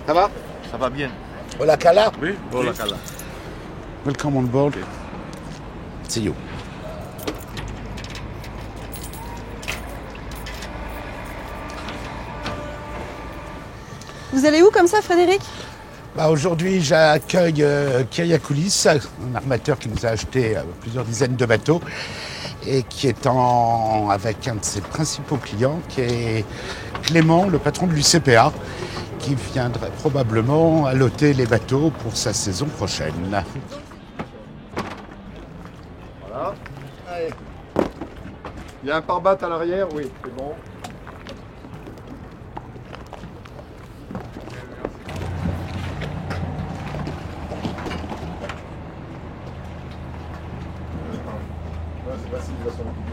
Ça va? Ça va bien. Hola Kala. Oui, hola Kala. Welcome on board. See you. Vous allez où comme ça, Frédéric? Aujourd'hui, j'accueille Kyriakoulis, un armateur qui nous a acheté plusieurs dizaines de bateaux et qui est avec un de ses principaux clients, qui est Clément, le patron de l'UCPA, qui viendrait probablement alloter les bateaux pour sa saison prochaine. Voilà. Allez. Il y a un pare-batte à l'arrière, oui, c'est bon. C'est facile, il va s'en occuper.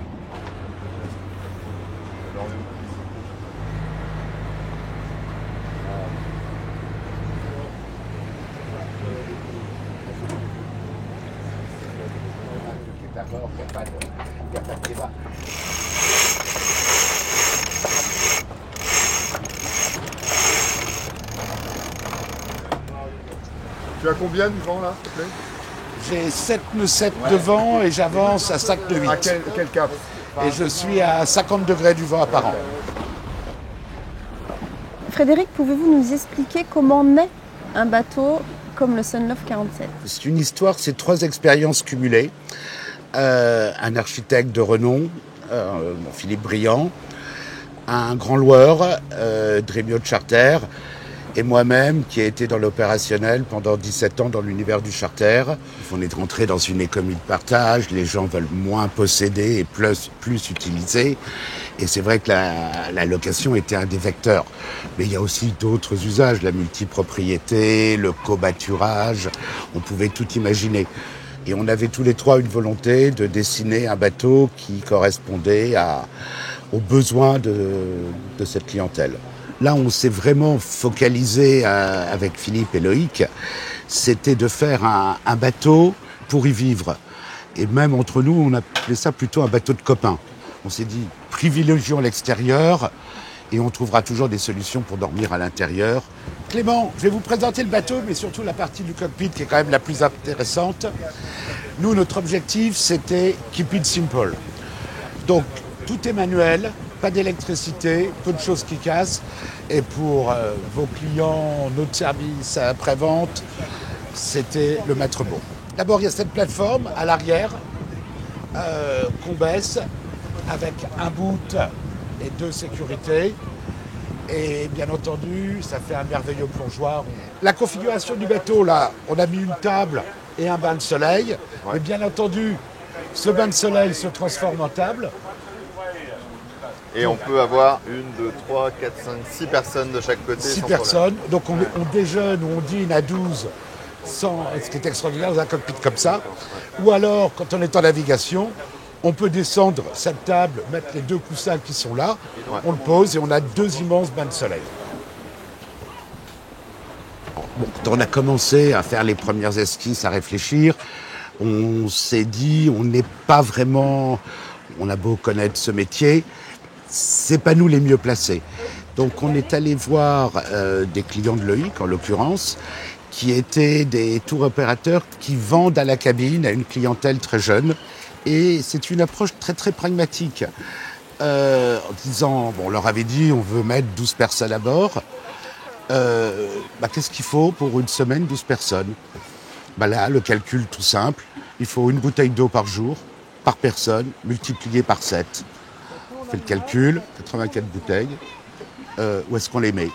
D'accord, il n'y a pas de débat. Tu as combien du vent là, s'il te plaît? J'ai 7 nœuds 7 de vent et j'avance à 5 nœuds 8. À quel cap? Et je suis à 50 degrés du vent apparent. Frédéric, pouvez-vous nous expliquer comment naît un bateau comme le Sunlove 47? C'est une histoire, c'est 3 expériences cumulées. Un architecte de renom, Philippe Briand, un grand loueur, Dremio Charter, et moi-même qui ai été dans l'opérationnel pendant 17 ans dans l'univers du charter. On est rentré dans une économie de partage, les gens veulent moins posséder et plus utiliser. Et c'est vrai que la location était un des vecteurs. Mais il y a aussi d'autres usages, la multipropriété, le cobaturage, on pouvait tout imaginer. Et on avait tous les trois une volonté de dessiner un bateau qui correspondait aux besoins de cette clientèle. Là, on s'est vraiment focalisé avec Philippe et Loïc, c'était de faire un bateau pour y vivre. Et même entre nous, on appelait ça plutôt un bateau de copains. On s'est dit, privilégions l'extérieur et on trouvera toujours des solutions pour dormir à l'intérieur. Clément, je vais vous présenter le bateau, mais surtout la partie du cockpit qui est quand même la plus intéressante. Nous, notre objectif, c'était keep it simple. Donc, tout est manuel, pas d'électricité, peu de choses qui cassent. Et pour vos clients, notre service après-vente, c'était le maître mot. D'abord, il y a cette plateforme à l'arrière qu'on baisse avec un boot et 2 sécurités. Et bien entendu, ça fait un merveilleux plongeoir. La configuration du bateau, là, on a mis une table et un bain de soleil. Ouais. Mais bien entendu, ce bain de soleil se transforme en table. Et on peut avoir 1, 2, 3, 4, 5, 6 personnes de chaque côté. 6 personnes. Donc on déjeune ou on dîne à 12, ce qui est extraordinaire dans un cockpit comme ça. Ou alors, quand on est en navigation, on peut descendre cette table, mettre les 2 coussins qui sont là, on le pose et on a 2 immenses bains de soleil. Bon, quand on a commencé à faire les premières esquisses, à réfléchir, on s'est dit, on n'est pas vraiment, on a beau connaître ce métier, c'est pas nous les mieux placés. Donc on est allé voir des clients de Loïc, en l'occurrence, qui étaient des tour opérateurs qui vendent à la cabine à une clientèle très jeune. Et c'est une approche très très pragmatique. En disant, bon, on leur avait dit, on veut mettre 12 personnes à bord. Qu'est-ce qu'il faut pour une semaine, 12 personnes? Là, le calcul tout simple, il faut une bouteille d'eau par jour, par personne, multiplié par 7. On fait le calcul, 84 bouteilles. Où est-ce qu'on les met?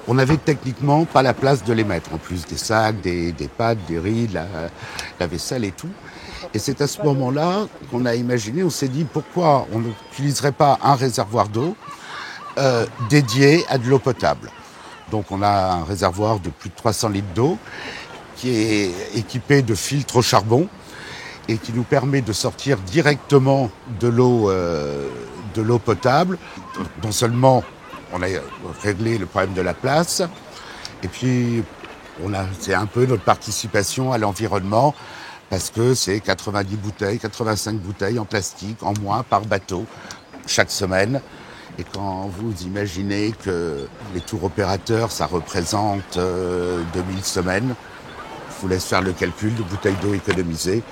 On n'avait techniquement pas la place de les mettre, en plus des sacs, des pâtes, des riz, la vaisselle et tout. Et c'est à ce moment-là qu'on a imaginé, on s'est dit pourquoi on n'utiliserait pas un réservoir d'eau dédié à de l'eau potable. Donc on a un réservoir de plus de 300 litres d'eau qui est équipé de filtres au charbon et qui nous permet de sortir directement de l'eau potable. Non seulement on a réglé le problème de la place, et puis c'est un peu notre participation à l'environnement, parce que c'est 90 bouteilles, 85 bouteilles en plastique en moins par bateau chaque semaine. Et quand vous imaginez que les tours opérateurs, ça représente 2000 semaines, je vous laisse faire le calcul de bouteilles d'eau économisées.